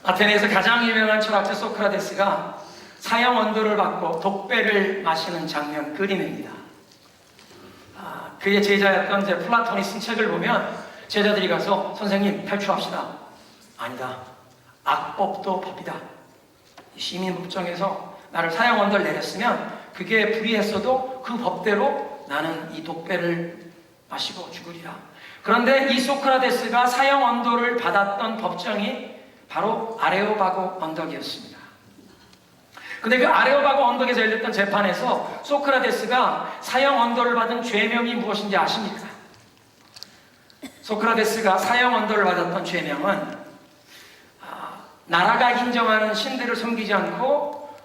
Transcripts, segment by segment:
아테네에서 가장 유명한 철학자 소크라테스가 사형 언도를 받고 독배를 마시는 장면 그림입니다. 그의 제자였던 이제 플라톤이 쓴 책을 보면 제자들이 가서 선생님 탈출합시다. 아니다. 악법도 법이다. 시민법정에서 나를 사형 언도를 내렸으면 그게 불의했어도 그 법대로 나는 이 독배를 마시고 죽으리라. 그런데 이 소크라테스가 사형 언도를 받았던 법정이 바로 아레오바고 언덕이었습니다. 근데 그 아레오바고 언덕에서 열렸던 재판에서 소크라테스가 사형 언도를 받은 죄명이 무엇인지 아십니까? 소크라테스가 사형 언도를 받았던 죄명은 나라가 인정하는 신들을 섬기지 않고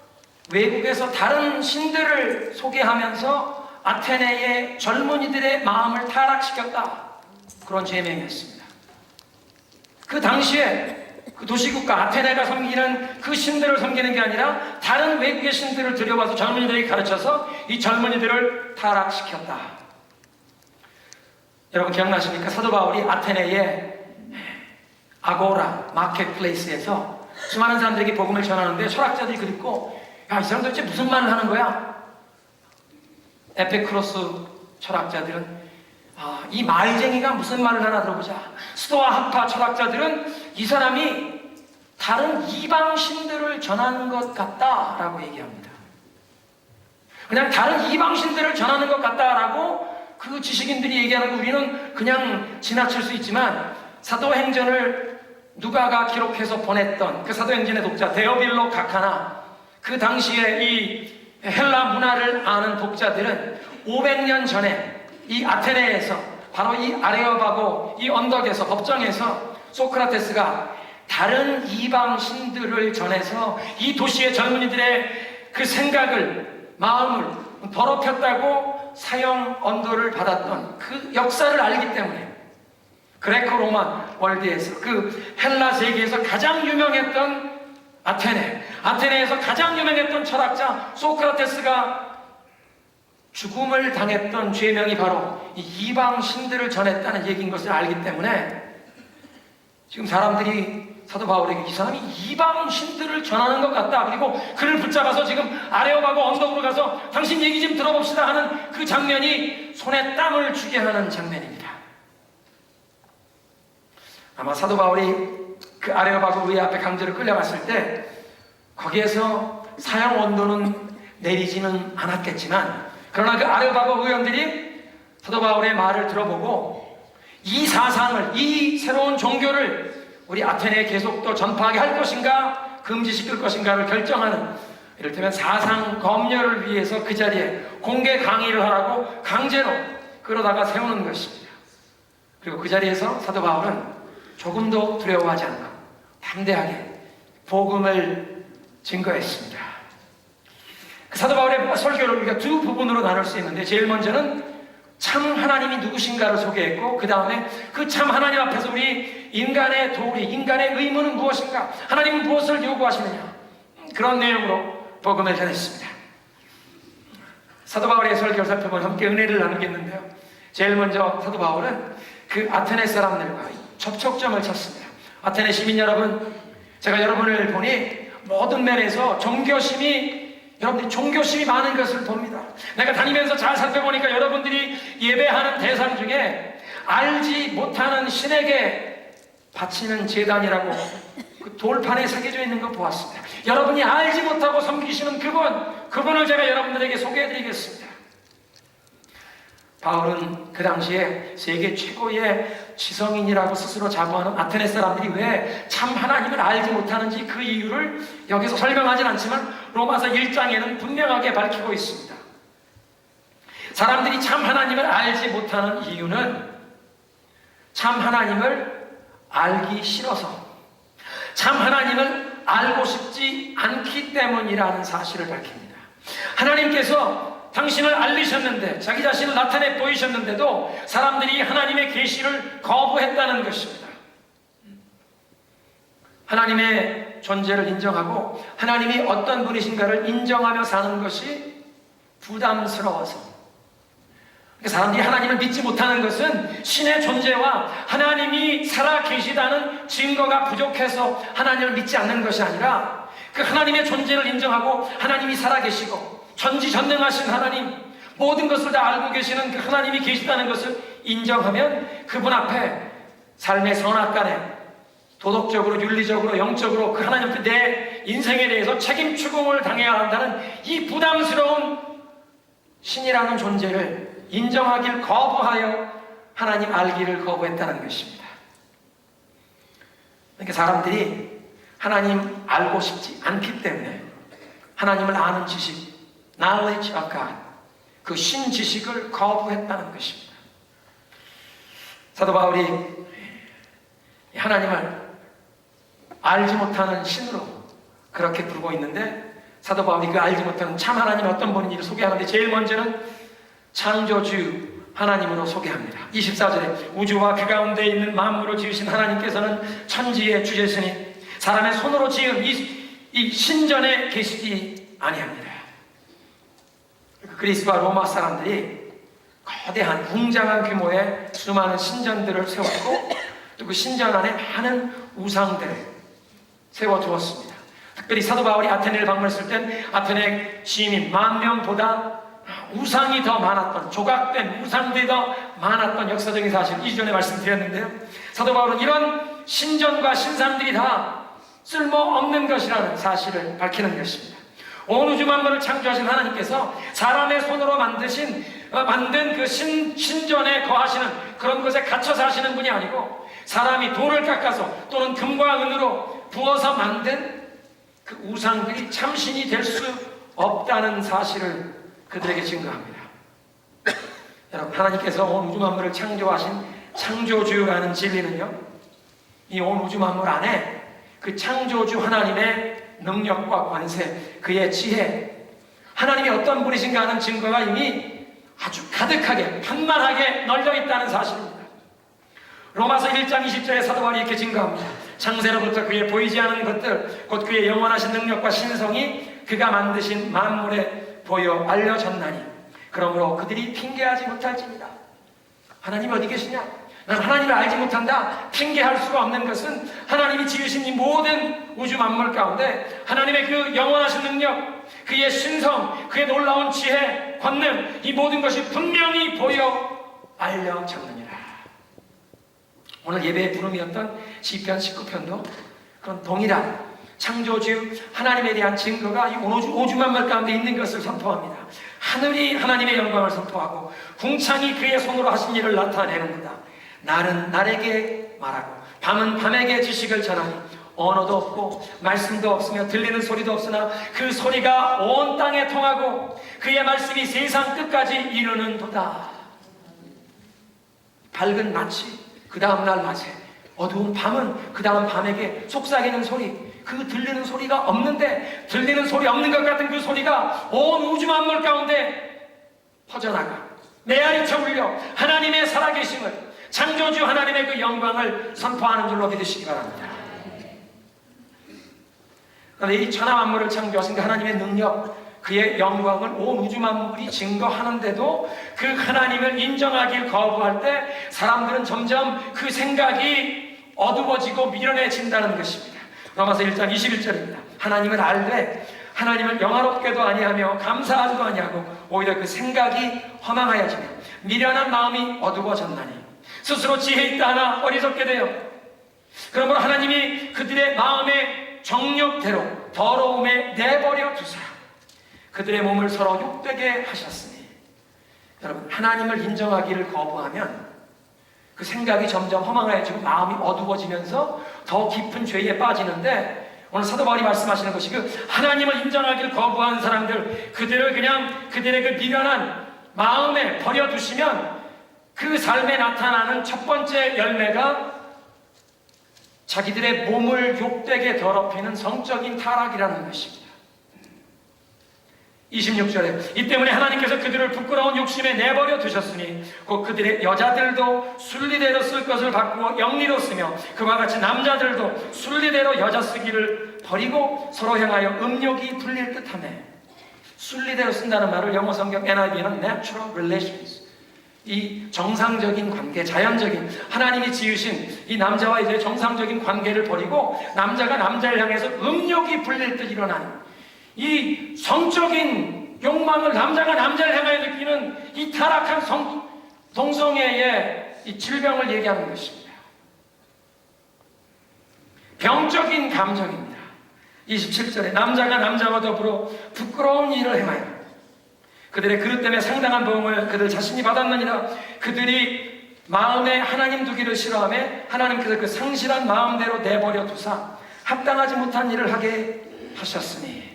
외국에서 다른 신들을 소개하면서 아테네의 젊은이들의 마음을 타락시켰다. 그런 죄명이었습니다. 그 당시에 그 도시국가 아테네가 섬기는 그 신들을 섬기는 게 아니라 다른 외국의 신들을 들여와서 젊은이들에게 가르쳐서 이 젊은이들을 타락시켰다. 여러분 기억나십니까? 사도 바울이 아테네의 아고라 마켓플레이스에서 수많은 사람들에게 복음을 전하는데 철학자들이 그 듣고 야, 이 사람들 도대체 무슨 말을 하는 거야? 에피쿠로스 철학자들은 이 말쟁이가 무슨 말을 하나 들어보자. 스토아 학파 철학자들은 이 사람이 다른 이방 신들을 전하는 것 같다라고 얘기합니다. 그냥 다른 이방 신들을 전하는 것 같다라고 그 지식인들이 얘기하는 거 우리는 그냥 지나칠 수 있지만 사도행전을 누가가 기록해서 보냈던 그 사도행전의 독자 데오빌로 가카나 그 당시에 이 헬라 문화를 아는 독자들은 500년 전에 이 아테네에서 바로 이 아레오바고 이 언덕에서 법정에서 소크라테스가 다른 이방 신들을 전해서 이 도시의 젊은이들의 그 생각을 마음을 더럽혔다고 사형 언도를 받았던 그 역사를 알기 때문에 그레코 로만 월드에서 그 헬라 세계에서 가장 유명했던 아테네에서 가장 유명했던 철학자 소크라테스가 죽음을 당했던 죄명이 바로 이 이방 신들을 전했다는 얘기인 것을 알기 때문에 지금 사람들이 사도 바울에게 이 사람이 이방 신들을 전하는 것 같다. 그리고 그를 붙잡아서 지금 아레오바고 언덕으로 가서 당신 얘기 좀 들어봅시다 하는 그 장면이 손에 땀을 쥐게 하는 장면입니다. 아마 사도 바울이 그 아레오바고 의회 앞에 강제로 끌려갔을 때 거기에서 사형 언도는 내리지는 않았겠지만 그러나 그 아레오바고 의원들이 사도 바울의 말을 들어보고 이 사상을, 이 새로운 종교를 우리 아테네에 계속 또 전파하게 할 것인가 금지시킬 것인가를 결정하는 이를테면 사상 검열을 위해서 그 자리에 공개 강의를 하라고 강제로 끌어다가 세우는 것입니다. 그리고 그 자리에서 사도 바울은 조금도 두려워하지 않고 담대하게 복음을 증거했습니다. 그 사도 바울의 설교를 우리가 두 부분으로 나눌 수 있는데 제일 먼저는 참 하나님이 누구신가를 소개했고 그 다음에 그 참 하나님 앞에서 우리 인간의 도리, 인간의 의무는 무엇인가? 하나님은 무엇을 요구하시느냐? 그런 내용으로 복음을 전했습니다. 사도 바울의 설교를 살펴보면 함께 은혜를 나누겠는데요. 제일 먼저 사도 바울은 그 아테네 사람들과 접촉점을 쳤습니다. 아테네 시민 여러분, 제가 여러분을 보니 모든 면에서 여러분들이 종교심이 많은 것을 봅니다. 내가 다니면서 잘 살펴보니까 여러분들이 예배하는 대상 중에 알지 못하는 신에게 바치는 제단이라고 그 돌판에 새겨져 있는 거 보았습니다. 여러분이 알지 못하고 섬기시는 그분을 제가 여러분들에게 소개해드리겠습니다. 바울은 그 당시에 세계 최고의 지성인이라고 스스로 자부하는 아테네 사람들이 왜 참 하나님을 알지 못하는지 그 이유를 여기서 설명하진 않지만 로마서 1장에는 분명하게 밝히고 있습니다. 사람들이 참 하나님을 알지 못하는 이유는 참 하나님을 알기 싫어서 참 하나님을 알고 싶지 않기 때문이라는 사실을 밝힙니다. 하나님께서 당신을 알리셨는데 자기 자신을 나타내 보이셨는데도 사람들이 하나님의 계시를 거부했다는 것입니다. 하나님의 존재를 인정하고 하나님이 어떤 분이신가를 인정하며 사는 것이 부담스러워서 사람들이 하나님을 믿지 못하는 것은 신의 존재와 하나님이 살아 계시다는 증거가 부족해서 하나님을 믿지 않는 것이 아니라 그 하나님의 존재를 인정하고 하나님이 살아 계시고 전지전능하신 하나님, 모든 것을 다 알고 계시는 그 하나님이 계시다는 것을 인정하면 그분 앞에 삶의 선악간에 도덕적으로, 윤리적으로, 영적으로 그 하나님 앞에 내 인생에 대해서 책임 추궁을 당해야 한다는 이 부담스러운 신이라는 존재를 인정하길 거부하여 하나님 알기를 거부했다는 것입니다. 그러니까 사람들이 하나님 알고 싶지 않기 때문에 하나님을 아는 지식, knowledge of God, 그 신 지식을 거부했다는 것입니다. 사도 바울이 하나님을 알지 못하는 신으로 그렇게 부르고 있는데, 사도 바울이 그 알지 못하는 참 하나님이 어떤 분인지를 소개하는데 제일 먼저는 창조주 하나님으로 소개합니다. 24절에 우주와 그 가운데 있는 만물을 지으신 하나님께서는 천지의 주제시니 사람의 손으로 지은 이 신전에 계시지 아니합니다. 그리스와 로마 사람들이 거대한 웅장한 규모의 수많은 신전들을 세웠고 또 그 신전 안에 많은 우상들을 세워두었습니다. 특별히 사도 바울이 아테네를 방문했을 때 아테네 시민 10,000명보다 우상이 더 많았던, 조각된 우상들이 더 많았던 역사적인 사실, 이전에 말씀드렸는데요. 사도 바울은 이런 신전과 신상들이 다 쓸모없는 것이라는 사실을 밝히는 것입니다. 온 우주 만물을 창조하신 하나님께서 사람의 손으로 만든 그 신전에 거하시는 그런 곳에 갇혀 사시는 분이 아니고 사람이 돌을 깎아서 또는 금과 은으로 부어서 만든 그 우상들이 참신이 될 수 없다는 사실을 그들에게 증거합니다. 여러분, 하나님께서 온 우주 만물을 창조하신 창조주라는 진리는요, 이 온 우주 만물 안에 그 창조주 하나님의 능력과 권세, 그의 지혜, 하나님이 어떤 분이신가 하는 증거가 이미 아주 가득하게, 편만하게 널려 있다는 사실입니다. 로마서 1장 20절에 사도 바울이 이렇게 증거합니다. 창세로부터 그의 보이지 않은 것들, 곧 그의 영원하신 능력과 신성이 그가 만드신 만물에 보여 알려졌나니 그러므로 그들이 핑계하지 못할지니라. 하나님 어디 계시냐? 난 하나님을 알지 못한다. 핑계할 수가 없는 것은 하나님이 지으신 이 모든 우주 만물 가운데 하나님의 그 영원하신 능력, 그의 신성, 그의 놀라운 지혜, 권능, 이 모든 것이 분명히 보여 알려졌느니라. 오늘 예배의 부름이었던 시편 19편도 그런 동일한 창조주 하나님에 대한 증거가 이 우주 만물 가운데 있는 것을 선포합니다. 하늘이 하나님의 영광을 선포하고 궁창이 그의 손으로 하신 일을 나타내는구나. 날은 날에게 말하고 밤은 밤에게 지식을 전하니 언어도 없고 말씀도 없으며 들리는 소리도 없으나 그 소리가 온 땅에 통하고 그의 말씀이 세상 끝까지 이르는도다. 밝은 낮이 그 다음 날 낮에, 어두운 밤은 그 다음 밤에게 속삭이는 소리, 그 들리는 소리가 없는데 들리는 소리 없는 것 같은 그 소리가 온 우주 만물 가운데 퍼져나가 메아리쳐 울려 하나님의 살아계심을, 창조주 하나님의 그 영광을 선포하는 줄로 믿으시기 바랍니다. 그런데 이 천하 만물을 창조하신 그 하나님의 능력, 그의 영광을 온 우주 만물이 증거하는데도 그 하나님을 인정하길 거부할 때 사람들은 점점 그 생각이 어두워지고 미련해진다는 것입니다. 로마서 1장 21절입니다. 하나님을 알되 하나님을 영화롭게도 아니하며 감사하지도 아니하고 오히려 그 생각이 허망하여지며 미련한 마음이 어두워졌나니 스스로 지혜 있다 하나 어리석게 되어 그러므로 하나님이 그들의 마음의 정욕대로 더러움에 내버려 두사 그들의 몸을 서로 욕되게 하셨으니, 여러분, 하나님을 인정하기를 거부하면 그 생각이 점점 허망해지고 마음이 어두워지면서 더 깊은 죄에 빠지는데, 오늘 사도 바울이 말씀하시는 것이 그 하나님을 인정하기를 거부한 사람들, 그들을 그냥 그들의 그 미련한 마음에 버려두시면 그 삶에 나타나는 첫 번째 열매가 자기들의 몸을 욕되게 더럽히는 성적인 타락이라는 것입니다. 26절에 이 때문에 하나님께서 그들을 부끄러운 욕심에 내버려 두셨으니 곧 그들의 여자들도 순리대로 쓸 것을 바꾸어 영리로 쓰며 그와 같이 남자들도 순리대로 여자 쓰기를 버리고 서로 향하여 음욕이 불릴 듯하네. 순리대로 쓴다는 말을 영어 성경 NIV는 natural relations, 이 정상적인 관계, 자연적인 하나님이 지으신 이 남자와 여자의 정상적인 관계를 버리고 남자가 남자를 향해서 음욕이 불릴 듯 일어나는 이 성적인 욕망을 남자가 남자를 향하여 느끼는 이 타락한 동성애의 이 질병을 얘기하는 것입니다. 병적인 감정입니다. 27절에 남자가 남자와 더불어 부끄러운 일을 행하여 그들의 그릇 때문에 상당한 보응을 그들 자신이 받았느니라. 그들이 마음에 하나님 두기를 싫어하며 하나님께서 그 상실한 마음대로 내버려 두사 합당하지 못한 일을 하게 하셨으니.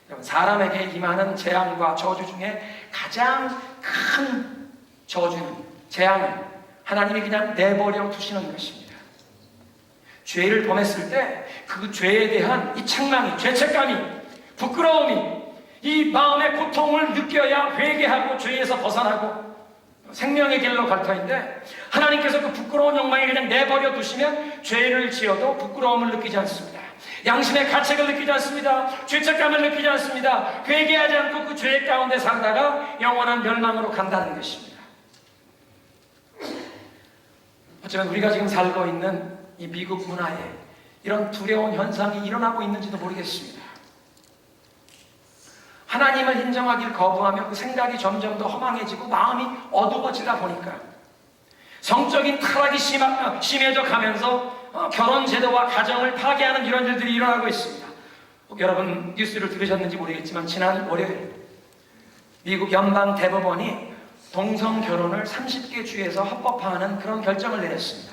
여러분, 사람에게 임하는 재앙과 저주 중에 가장 큰 저주는, 재앙은 하나님이 그냥 내버려 두시는 것입니다. 죄를 범했을 때 그 죄에 대한 이 책망이, 죄책감이, 부끄러움이, 이 마음의 고통을 느껴야 회개하고 죄에서 벗어나고 생명의 길로 갈 터인데, 하나님께서 그 부끄러운 욕망에 그냥 내버려 두시면 죄를 지어도 부끄러움을 느끼지 않습니다. 양심의 가책을 느끼지 않습니다. 죄책감을 느끼지 않습니다. 회개하지 않고 그 죄 가운데 살다가 영원한 멸망으로 간다는 것입니다. 어쩌면 우리가 지금 살고 있는 이 미국 문화에 이런 두려운 현상이 일어나고 있는지도 모르겠습니다. 하나님을 인정하기를 거부하며 그 생각이 점점 더 허망해지고 마음이 어두워지다 보니까 성적인 타락이 심해져 가면서 결혼 제도와 가정을 파괴하는 이런 일들이 일어나고 있습니다. 여러분 뉴스를 들으셨는지 모르겠지만 지난 월요일 미국 연방 대법원이 동성 결혼을 30개 주에서 합법화하는 그런 결정을 내렸습니다.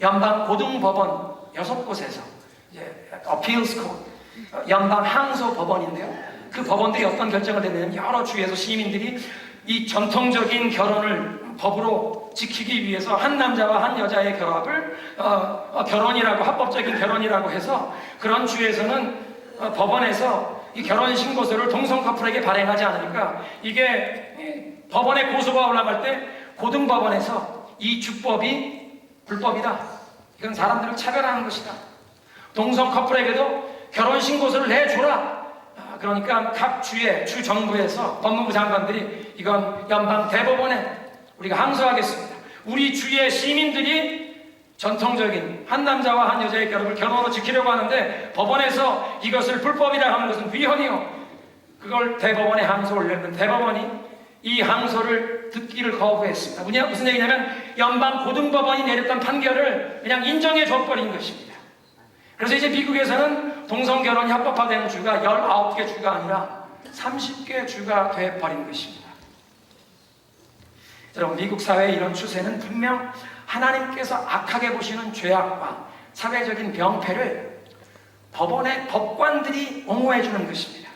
연방 고등법원 6곳에서 어피일스 코 연방 항소 법원인데요. 그 법원들이 어떤 결정을 내냐면 여러 주에서 시민들이 이 전통적인 결혼을 법으로 지키기 위해서 한 남자와 한 여자의 결합을 결혼이라고, 합법적인 결혼이라고 해서 그런 주에서는 법원에서 이 결혼 신고서를 동성 커플에게 발행하지 않으니까 이게 법원에 고소가 올라갈 때 고등법원에서 이 주법이 불법이다, 이건 사람들을 차별하는 것이다, 동성 커플에게도 결혼 신고서를 내줘라. 그러니까 각 주의 주 정부에서 법무부 장관들이 이건 연방 대법원에 우리가 항소하겠습니다. 우리 주의 시민들이 전통적인 한 남자와 한 여자의 결합을 결혼으로 지키려고 하는데 법원에서 이것을 불법이라 하는 것은 위헌이요. 그걸 대법원에 항소 올렸는데 대법원이 이 항소를 듣기를 거부했습니다. 무슨 얘기냐면 연방 고등법원이 내렸던 판결을 그냥 인정해 줘버린 것입니다. 그래서 이제 미국에서는 동성결혼이 합법화되는 주가 19개 주가 아니라 30개 주가 돼버린 것입니다. 여러분, 미국 사회의 이런 추세는 분명 하나님께서 악하게 보시는 죄악과 사회적인 병폐를 법원의 법관들이 옹호해 주는 것입니다.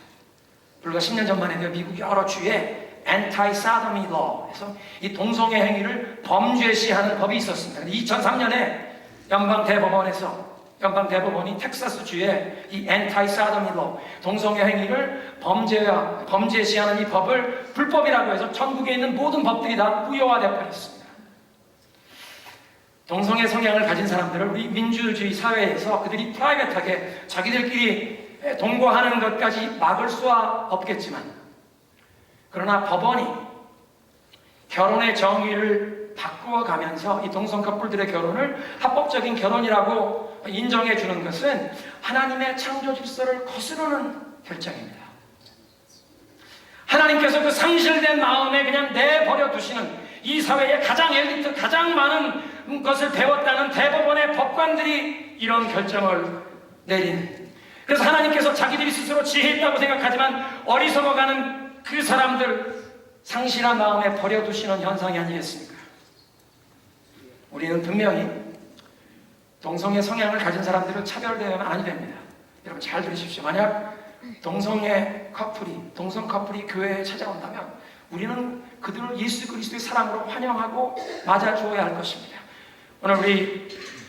불과 10년 전만 해도 미국 여러 주에 Anti-Sodomy Law에서 이 동성애 행위를 범죄시하는 법이 있었습니다. 2003년에 연방 대법원이 텍사스 주에 이 Anti-Sodomy Law, 동성애 행위를 범죄시하는 이 법을 불법이라고 해서 전국에 있는 모든 법들이 다 무효화되어 버렸습니다. 동성애 성향을 가진 사람들을 우리 민주주의 사회에서 그들이 프라이빗하게 자기들끼리 동거하는 것까지 막을 수は없겠지만, 그러나 법원이 결혼의 정의를 바꾸어가면서 이 동성 커플들의 결혼을 합법적인 결혼이라고 인정해 주는 것은 하나님의 창조 질서를 거스르는 결정입니다. 하나님께서 그 상실된 마음에 그냥 내버려 두시는 이 사회의 가장 엘리트, 가장 많은 것을 배웠다는 대법원의 법관들이 이런 결정을 내린, 그래서 하나님께서 자기들이 스스로 지혜 있다고 생각하지만 어리석어가는 그 사람들 상실한 마음에 버려두시는 현상이 아니겠습니까? 우리는 분명히 동성애 성향을 가진 사람들을 차별대하면 아니 됩니다. 여러분 잘 들으십시오. 만약 동성 커플이 교회에 찾아온다면 우리는 그들을 예수 그리스도의 사랑으로 환영하고 맞아주어야 할 것입니다. 오늘 우리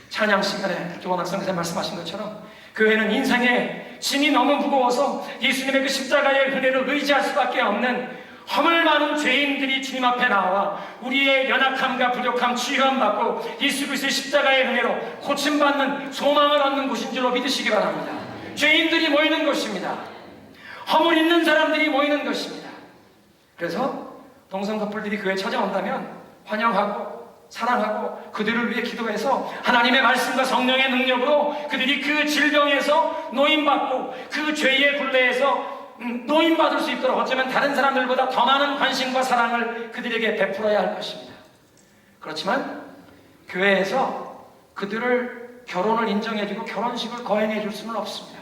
찬양 시간에 조원학 선생님 말씀하신 것처럼 교회는 인생의 짐이 너무 무거워서 예수님의 그 십자가의 은혜를 의지할 수밖에 없는 허물 많은 죄인들이 주님 앞에 나와 우리의 연약함과 부족함 치유함받고 예수 그리스도의 십자가의 은혜로 고침받는 소망을 얻는 곳인 줄로 믿으시기 바랍니다. 죄인들이 모이는 것입니다. 허물 있는 사람들이 모이는 것입니다. 그래서 동성 커플들이 교회에 찾아온다면 환영하고 사랑하고 그들을 위해 기도해서 하나님의 말씀과 성령의 능력으로 그들이 그 질병에서 노인받고 그 죄의 굴레에서 노인받을 수 있도록 어쩌면 다른 사람들보다 더 많은 관심과 사랑을 그들에게 베풀어야 할 것입니다. 그렇지만 교회에서 그들을 결혼을 인정해주고 결혼식을 거행해 줄 수는 없습니다.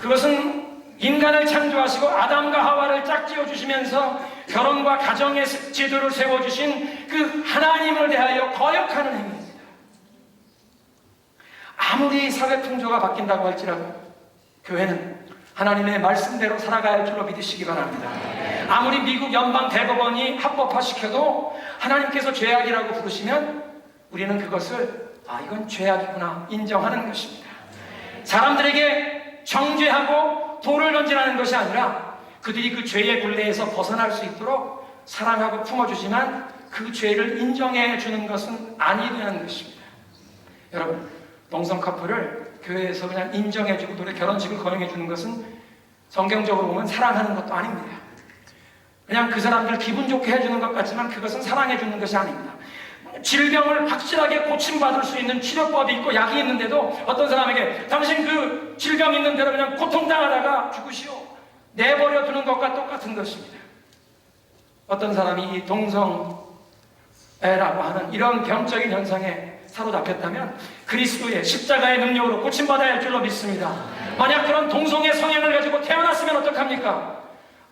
그것은 인간을 창조하시고 아담과 하와를 짝지어 주시면서 결혼과 가정의 제도를 세워주신 그 하나님을 대하여 거역하는 행위입니다. 아무리 사회 풍조가 바뀐다고 할지라도 교회는 하나님의 말씀대로 살아가야 할 줄로 믿으시기 바랍니다. 아무리 미국 연방 대법원이 합법화시켜도 하나님께서 죄악이라고 부르시면 우리는 그것을 이건 죄악이구나 인정하는 것입니다. 사람들에게 정죄하고 돌을 던지라는 것이 아니라 그들이 그 죄의 굴레에서 벗어날 수 있도록 사랑하고 품어주지만 그 죄를 인정해 주는 것은 아니라는 것입니다. 여러분, 동성 커플을 교회에서 그냥 인정해주고 노래 결혼식을 거행해주는 것은 성경적으로 보면 사랑하는 것도 아닙니다. 그냥 그 사람들 기분 좋게 해주는 것 같지만 그것은 사랑해주는 것이 아닙니다. 질병을 확실하게 고침받을 수 있는 치료법이 있고 약이 있는데도 어떤 사람에게 당신 그 질병 있는 대로 그냥 고통당하다가 죽으시오 내버려 두는 것과 똑같은 것입니다. 어떤 사람이 이 동성애라고 하는 이런 병적인 현상에 사로잡혔다면 그리스도의 십자가의 능력으로 고침받아야 할 줄로 믿습니다. 만약 그런 동성애 성향을 가지고 태어났으면 어떡합니까?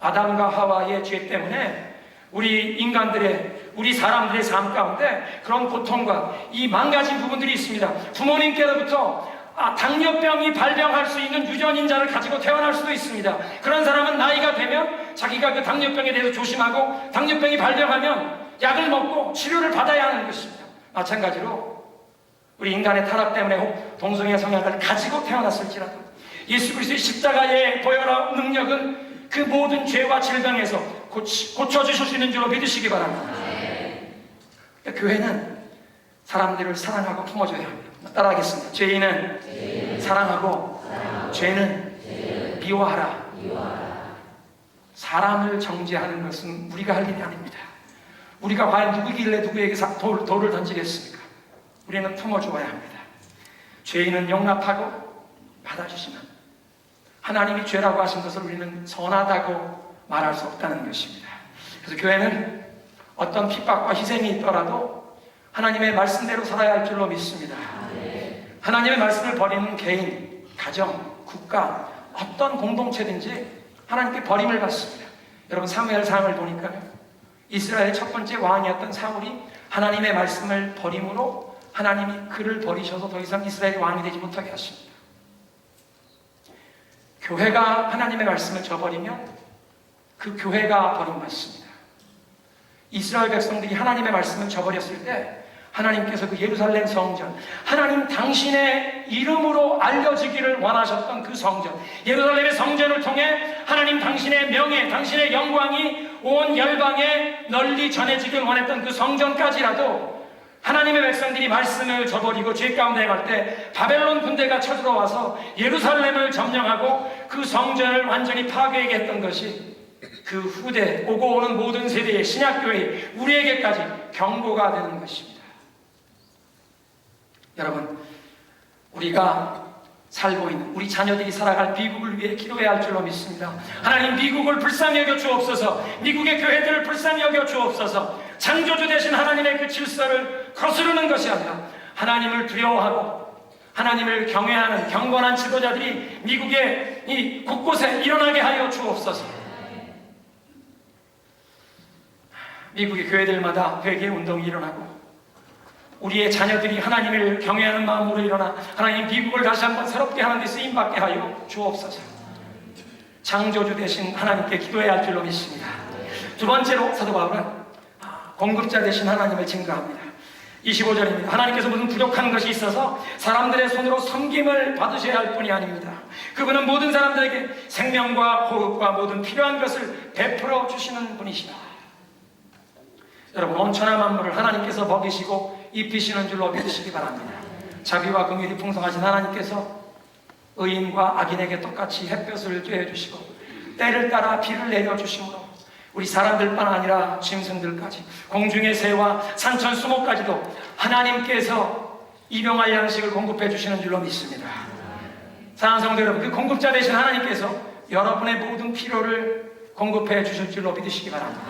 아담과 하와의 죄 때문에 우리 사람들의 삶 가운데 그런 고통과 이 망가진 부분들이 있습니다. 부모님께로부터 당뇨병이 발병할 수 있는 유전인자를 가지고 태어날 수도 있습니다. 그런 사람은 나이가 되면 자기가 그 당뇨병에 대해서 조심하고 당뇨병이 발병하면 약을 먹고 치료를 받아야 하는 것입니다. 마찬가지로 우리 인간의 타락 때문에 동성애 성향을 가지고 태어났을지라도 예수 그리스도의 십자가의 보혈의 능력은 그 모든 죄와 질병에서 고쳐주실 수 있는 줄로 믿으시기 바랍니다. 교회는 사람들을 사랑하고 품어줘야 합니다. 따라하겠습니다. 죄인은 사랑하고 죄는 미워하라. 사람을 정죄하는 것은 우리가 할 일이 아닙니다. 우리가 과연 누구길래 누구에게 돌을 던지겠습니까? 우리는 품어주어야 합니다. 죄인은 용납하고 받아주시면 하나님이 죄라고 하신 것을 우리는 선하다고 말할 수 없다는 것입니다. 그래서 교회는 어떤 핍박과 희생이 있더라도 하나님의 말씀대로 살아야 할 줄로 믿습니다. 하나님의 말씀을 버리는 개인, 가정, 국가, 어떤 공동체든지 하나님께 버림을 받습니다. 여러분 사무엘상을 보니까요, 이스라엘의 첫 번째 왕이었던 사울이 하나님의 말씀을 버림으로 하나님이 그를 버리셔서 더 이상 이스라엘의 왕이 되지 못하게 하십니다. 교회가 하나님의 말씀을 저버리면 그 교회가 버림받습니다. 이스라엘 백성들이 하나님의 말씀을 저버렸을 때 하나님께서 그 예루살렘 성전, 하나님 당신의 이름으로 알려지기를 원하셨던 그 성전, 예루살렘의 성전을 통해 하나님 당신의 명예, 당신의 영광이 온 열방에 널리 전해지길 원했던 그 성전까지라도 하나님의 백성들이 말씀을 저버리고 죄 가운데 갈 때 바벨론 군대가 쳐들어와서 예루살렘을 점령하고 그 성전을 완전히 파괴하게 했던 것이 그 후대 오고 오는 모든 세대의 신약교회 우리에게까지 경고가 되는 것입니다. 여러분, 우리가 살고 있는 우리 자녀들이 살아갈 미국을 위해 기도해야 할 줄로 믿습니다. 하나님, 미국을 불쌍히 여겨 주옵소서. 미국의 교회들을 불쌍히 여겨 주옵소서. 창조주 되신 하나님의 그 질서를 거스르는 것이 아니라 하나님을 두려워하고 하나님을 경외하는 경건한 지도자들이 미국의 이 곳곳에 일어나게 하여 주옵소서. 미국의 교회들마다 회개 운동이 일어나고 우리의 자녀들이 하나님을 경외하는 마음으로 일어나 하나님 미국을 다시 한번 새롭게 하는 데 쓰임받게 하여 주옵소서. 창조주 되신 하나님께 기도해야 할 줄로 믿습니다. 두 번째로 사도 바울은 공급자 되신 하나님을 증거합니다. 25절입니다. 하나님께서 무슨 부족한 것이 있어서 사람들의 손으로 섬김을 받으셔야 할 뿐이 아닙니다. 그분은 모든 사람들에게 생명과 호흡과 모든 필요한 것을 베풀어 주시는 분이시다. 여러분, 온천한 만물을 하나님께서 먹이시고 입히시는 줄로 믿으시기 바랍니다. 자비와 긍휼이 풍성하신 하나님께서 의인과 악인에게 똑같이 햇볕을 쬐어 주시고 때를 따라 비를 내려주심으로 우리 사람들뿐 아니라 짐승들까지 공중의 새와 산천 수목까지도 하나님께서 일용할 양식을 공급해 주시는 줄로 믿습니다. 사랑하는 성도 여러분, 그 공급자 되신 하나님께서 여러분의 모든 필요를 공급해 주실 줄로 믿으시기 바랍니다.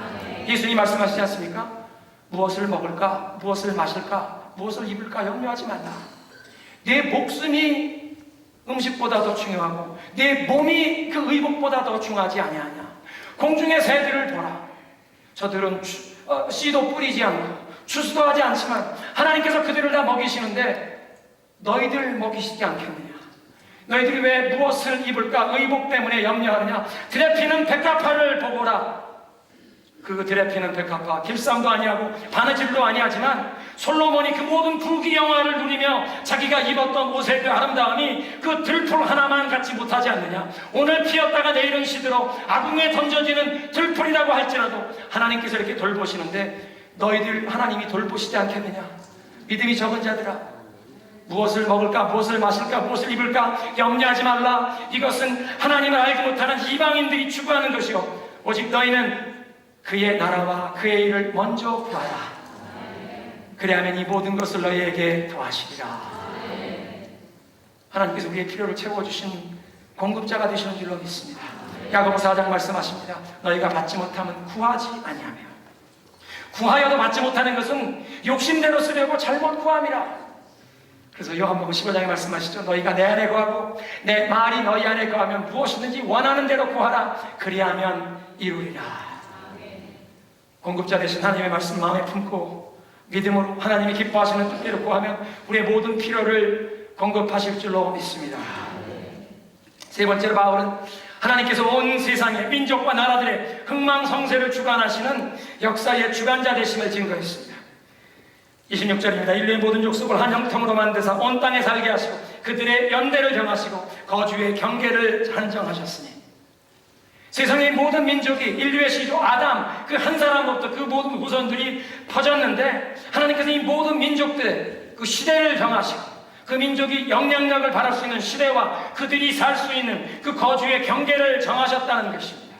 예수님 말씀하시지 않습니까? 무엇을 먹을까? 무엇을 마실까? 무엇을 입을까? 염려하지 말라. 내 목숨이 음식보다 더 중요하고 내 몸이 그 의복보다 더 중요하지 아니하냐. 공중의 새들을 보라. 저들은 씨도 뿌리지 않고 추수도 하지 않지만 하나님께서 그들을 다 먹이시는데 너희들 먹이시지 않겠느냐. 너희들이 왜 무엇을 입을까? 의복 때문에 염려하느냐. 들에 피는 백합화를 보거라. 그 들에 피는 백합화, 길쌈도 아니하고 바느질도 아니하지만 솔로몬이 그 모든 부귀영화를 누리며 자기가 입었던 옷의 그 아름다움이 그 들풀 하나만 갖지 못하지 않느냐. 오늘 피었다가 내일은 시들어 아궁에 던져지는 들풀이라고 할지라도 하나님께서 이렇게 돌보시는데 너희들 하나님이 돌보시지 않겠느냐. 믿음이 적은 자들아, 무엇을 먹을까, 무엇을 마실까, 무엇을 입을까 염려하지 말라. 이것은 하나님을 알지 못하는 이방인들이 추구하는 것이요 오직 너희는 그의 나라와 그의 일을 먼저 구하라. 그리하면 이 모든 것을 너희에게 더하시리라. 하나님께서 우리의 필요를 채워주신 공급자가 되시는 줄로 믿습니다. 야고보서 4장 말씀하십니다. 너희가 받지 못하면 구하지 아니하며 구하여도 받지 못하는 것은 욕심대로 쓰려고 잘못 구함이라. 그래서 요한복음 15장에 말씀하시죠. 너희가 내 안에 거하고 내 말이 너희 안에 거하면 무엇이든지 원하는 대로 구하라. 그리하면 이루리라. 공급자 되신 하나님의 말씀 마음에 품고 믿음으로 하나님이 기뻐하시는 뜻대로 구하면 우리의 모든 필요를 공급하실 줄로 믿습니다. 세 번째로 바울은 하나님께서 온 세상의 민족과 나라들의 흥망성쇠를 주관하시는 역사의 주관자 되심을 증거했습니다. 26절입니다. 인류의 모든 족속을 한 형통으로 만드사 온 땅에 살게 하시고 그들의 연대를 정하시고 거주의 경계를 한정하셨으니 세상의 모든 민족이 인류의 시조 아담 그 한 사람부터 그 모든 후손들이 퍼졌는데 하나님께서 이 모든 민족들의 그 시대를 정하시고 그 민족이 영향력을 발할 수 있는 시대와 그들이 살 수 있는 그 거주의 경계를 정하셨다는 것입니다.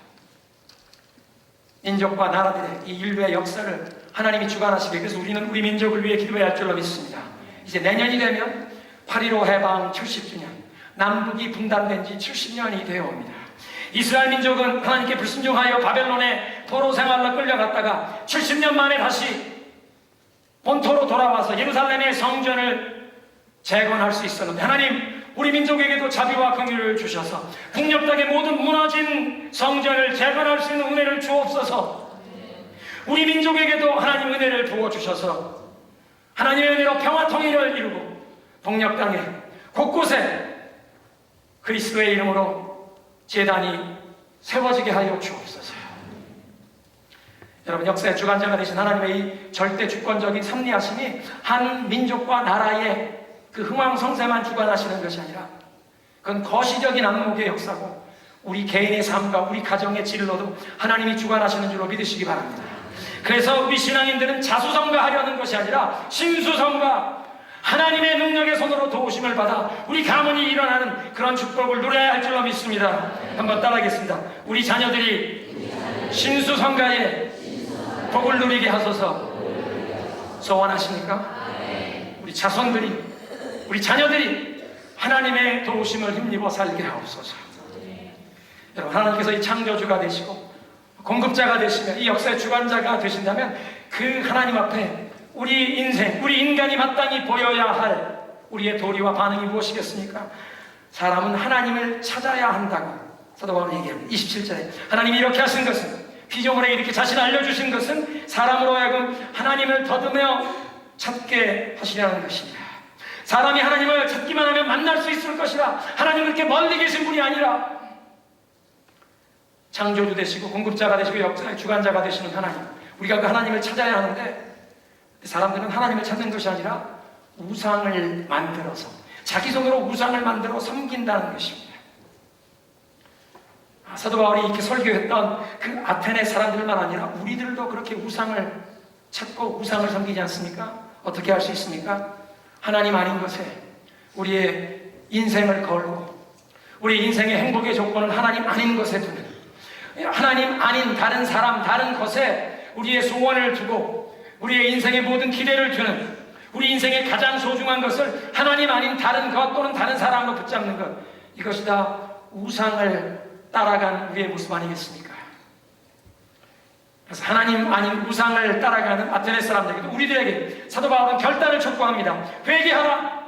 민족과 나라들의 이 인류의 역사를 하나님이 주관하시게, 그래서 우리는 우리 민족을 위해 기도해야 할 줄로 믿습니다. 이제 내년이 되면 8.15 해방 70주년, 남북이 분단된 지 70년이 되어 옵니다. 이스라엘 민족은 하나님께 불순종하여 바벨론의 포로 생활로 끌려갔다가 70년 만에 다시 본토로 돌아와서 예루살렘의 성전을 재건할 수 있었는데 하나님 우리 민족에게도 자비와 긍휼을 주셔서 북녘 땅의 모든 무너진 성전을 재건할 수 있는 은혜를 주옵소서. 우리 민족에게도 하나님 은혜를 부어주셔서 하나님의 은혜로 평화 통일을 이루고 북녘 땅에 곳곳에 그리스도의 이름으로 제단이 세워지게 하여 주옵소서. 여러분, 역사의 주관자가 되신 하나님의 이 절대 주권적인 섭리하심이 한 민족과 나라의 그 흥왕성쇠만 주관하시는 것이 아니라 그건 거시적인 안목의 역사고 우리 개인의 삶과 우리 가정의 진로도 하나님이 주관하시는 줄로 믿으시기 바랍니다. 그래서 우리 신앙인들은 자수성가하려는 것이 아니라 신수성가, 하나님의 능력의 손으로 도우심을 받아 우리 가문이 일어나는 그런 축복을 누려야 할 줄로 믿습니다. 한번 따라하겠습니다. 우리 자녀들이 신수성가에 복을 누리게 하소서. 소원하십니까? 우리 자손들이, 우리 자녀들이 하나님의 도우심을 힘입어 살게 하옵소서. 여러분, 하나님께서 이 창조주가 되시고 공급자가 되시며 이 역사의 주관자가 되신다면 그 하나님 앞에 우리 인생, 우리 인간이 마땅히 보여야 할 우리의 도리와 반응이 무엇이겠습니까? 사람은 하나님을 찾아야 한다고 사도 바울이 얘기합니다. 27절에 하나님이 이렇게 하신 것은, 피조물에게 이렇게 자신을 알려주신 것은 사람으로 하여금 하나님을 더듬어 찾게 하시려는 것입니다. 사람이 하나님을 찾기만 하면 만날 수 있을 것이라. 하나님은 그렇게 멀리 계신 분이 아니라 창조주 되시고 공급자가 되시고 역사의 주관자가 되시는 하나님, 우리가 그 하나님을 찾아야 하는데 사람들은 하나님을 찾는 것이 아니라 우상을 만들어서 자기 손으로 우상을 만들어 섬긴다는 것입니다. 사도 바울이 이렇게 설교했던 그 아테네 사람들만 아니라 우리들도 그렇게 우상을 찾고 우상을 섬기지 않습니까? 어떻게 할 수 있습니까? 하나님 아닌 것에 우리의 인생을 걸고 우리 인생의 행복의 조건을 하나님 아닌 것에 두는, 하나님 아닌 다른 사람, 다른 것에 우리의 소원을 두고 우리의 인생의 모든 기대를 두는, 우리 인생의 가장 소중한 것을 하나님 아닌 다른 것 또는 다른 사람으로 붙잡는 것, 이것이 다 우상을 따라가는 우리의 모습 아니겠습니까? 그래서 하나님 아닌 우상을 따라가는 아테네 사람들에게도, 우리들에게 사도 바울은 결단을 촉구합니다. 회개하라.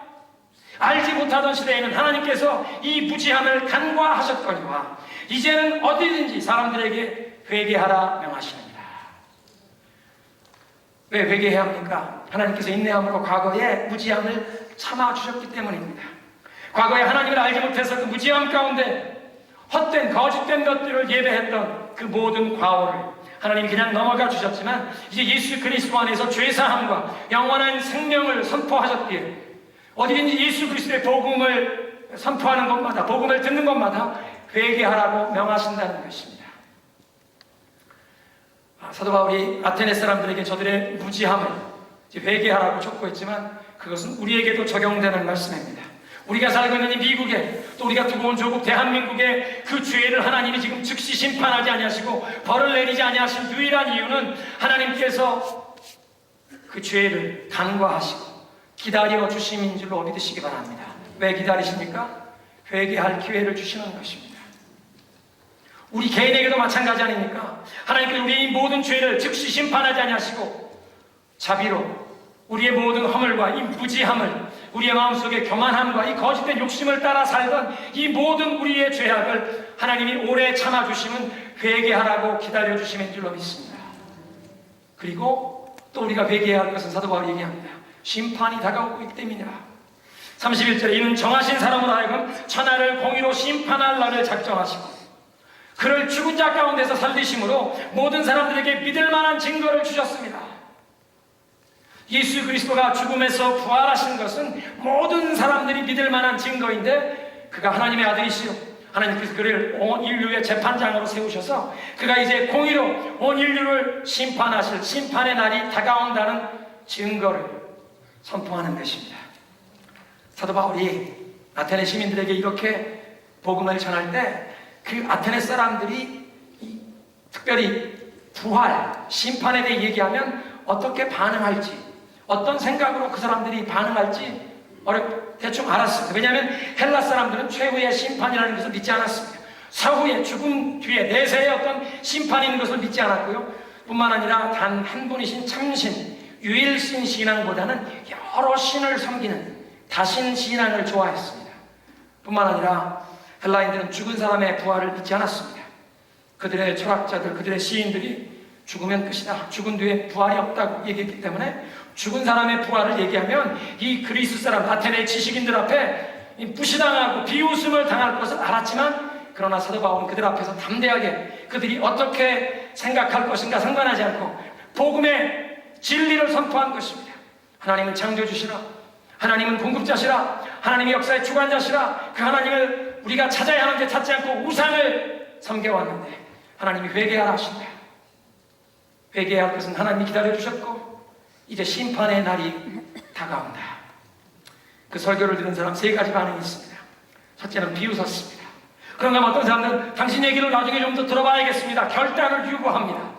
알지 못하던 시대에는 하나님께서 이 무지함을 간과하셨거니와 이제는 어디든지 사람들에게 회개하라 명하시느니라. 왜 회개해야 합니까? 하나님께서 인내함으로 과거의 무지함을 참아주셨기 때문입니다. 과거에 하나님을 알지 못해서 그 무지함 가운데 헛된 거짓된 것들을 예배했던 그 모든 과오를 하나님이 그냥 넘어가 주셨지만, 이제 예수 그리스도 안에서 죄사함과 영원한 생명을 선포하셨기에 어디든지 예수 그리스도의 복음을 선포하는 것마다, 복음을 듣는 것마다 회개하라고 명하신다는 것입니다. 사도 바울이 아테네 사람들에게 저들의 무지함을 회개하라고 촉구했지만, 그것은 우리에게도 적용되는 말씀입니다. 우리가 살고 있는 이 미국에, 또 우리가 두고 온 조국 대한민국의 그 죄를 하나님이 지금 즉시 심판하지 아니하시고 벌을 내리지 아니하신 유일한 이유는 하나님께서 그 죄를 간과하시고 기다려 주심인 줄로 믿으시기 바랍니다. 왜 기다리십니까? 회개할 기회를 주시는 것입니다. 우리 개인에게도 마찬가지 아닙니까? 하나님께서 우리의 모든 죄를 즉시 심판하지 아니하시고 자비로 우리의 모든 허물과 이 무지함을, 우리의 마음속의 교만함과 이 거짓된 욕심을 따라 살던 이 모든 우리의 죄악을 하나님이 오래 참아주심은 회개하라고 기다려주심인 줄로 믿습니다. 그리고 또 우리가 회개해야 할 것은 사도 바울이 얘기합니다. 심판이 다가오고 있기 때문이라. 31절에 이는 정하신 사람으로 하여금 천하를 공의로 심판할 날을 작정하시고 그를 죽은 자 가운데서 살리심으로 모든 사람들에게 믿을 만한 증거를 주셨습니다. 예수 그리스도가 죽음에서 부활하신 것은 모든 사람들이 믿을 만한 증거인데, 그가 하나님의 아들이시요 하나님께서 그를 온 인류의 재판장으로 세우셔서 그가 이제 공의로 온 인류를 심판하실 심판의 날이 다가온다는 증거를 선포하는 것입니다. 사도 바울이 아테네 시민들에게 이렇게 복음을 전할 때 그 아테네 사람들이 특별히 부활, 심판에 대해 얘기하면 어떻게 반응할지, 어떤 생각으로 그 사람들이 반응할지 대충 알았습니다. 왜냐하면 헬라 사람들은 최후의 심판이라는 것을 믿지 않았습니다. 사후에 죽음 뒤에 내세의 어떤 심판이 있는 것을 믿지 않았고요. 뿐만 아니라 단 한 분이신 참신, 유일신 신앙보다는 여러 신을 섬기는 다신 신앙을 좋아했습니다. 뿐만 아니라 헬라인들은 죽은 사람의 부활을 믿지 않았습니다. 그들의 철학자들, 그들의 시인들이 죽으면 끝이다, 죽은 뒤에 부활이 없다고 얘기했기 때문에 죽은 사람의 부활을 얘기하면 이 그리스 사람, 아테네 지식인들 앞에 무시당하고 비웃음을 당할 것을 알았지만, 그러나 사도 바울은 그들 앞에서 담대하게 그들이 어떻게 생각할 것인가 상관하지 않고 복음의 진리를 선포한 것입니다. 하나님은 창조주시라, 하나님은 공급자시라, 하나님의 역사의 주관자시라, 그 하나님을 우리가 찾아야 하는데 찾지 않고 우상을 섬겨왔는데 하나님이 회개하라 하신다. 회개할 것은 하나님이 기다려주셨고 이제 심판의 날이 다가온다. 그 설교를 들은 사람 세 가지 반응이 있습니다. 첫째는 비웃었습니다. 그런가 하면 어떤 사람들은 당신 얘기를 나중에 좀 더 들어봐야겠습니다, 결단을 유보합니다.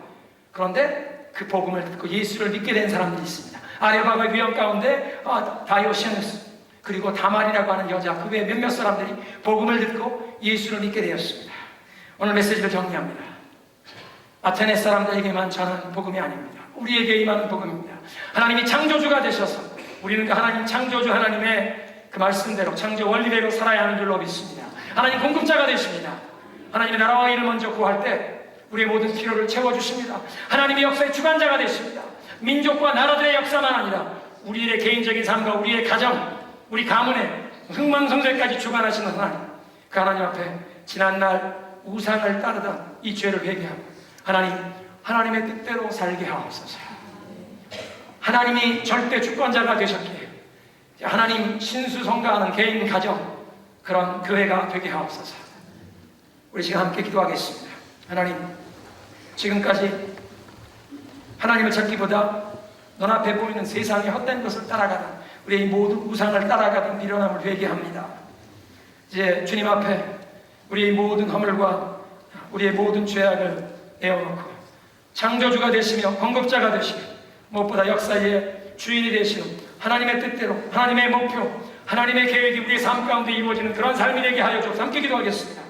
그런데 그 복음을 듣고 예수를 믿게 된 사람들이 있습니다. 아레오바고의 위험 가운데 다이오시누스, 그리고 다말이라고 하는 여자, 그 외에 몇몇 사람들이 복음을 듣고 예수를 믿게 되었습니다. 오늘 메시지를 정리합니다. 아테네 사람들에게만 전하는 복음이 아닙니다. 우리에게 임하는 복음입니다. 하나님이 창조주가 되셔서 우리는 그 하나님 창조주 하나님의 그 말씀대로 창조 원리대로 살아야 하는 줄로 믿습니다. 하나님 공급자가 되십니다. 하나님의 나라와 일을 먼저 구할 때 우리의 모든 필요를 채워주십니다. 하나님의 역사의 주관자가 되십니다. 민족과 나라들의 역사만 아니라 우리의 개인적인 삶과 우리의 가정, 우리 가문의 흥망성쇠까지 주관하시는 하나님, 그 하나님 앞에 지난날 우상을 따르던 이 죄를 회개하고 하나님의 뜻대로 살게 하옵소서. 하나님이 절대 주권자가 되셨기에 하나님 신수성가하는 개인 가정, 그런 교회가 되게 하옵소서. 우리 지금 함께 기도하겠습니다. 하나님, 지금까지 하나님을 찾기보다 눈앞에 보이는 세상의 헛된 것을 따라가던 우리의 모든 우상을 따라가던 미련함을 회개합니다. 이제 주님 앞에 우리의 모든 허물과 우리의 모든 죄악을 내어놓고 창조주가 되시며 공급자가 되시며 무엇보다 역사의 주인이 되시는 하나님의 뜻대로 하나님의 목표 하나님의 계획이 우리의 삶 가운데 이루어지는 그런 삶이 되게 하여 주옵소서. 함께 기도하겠습니다.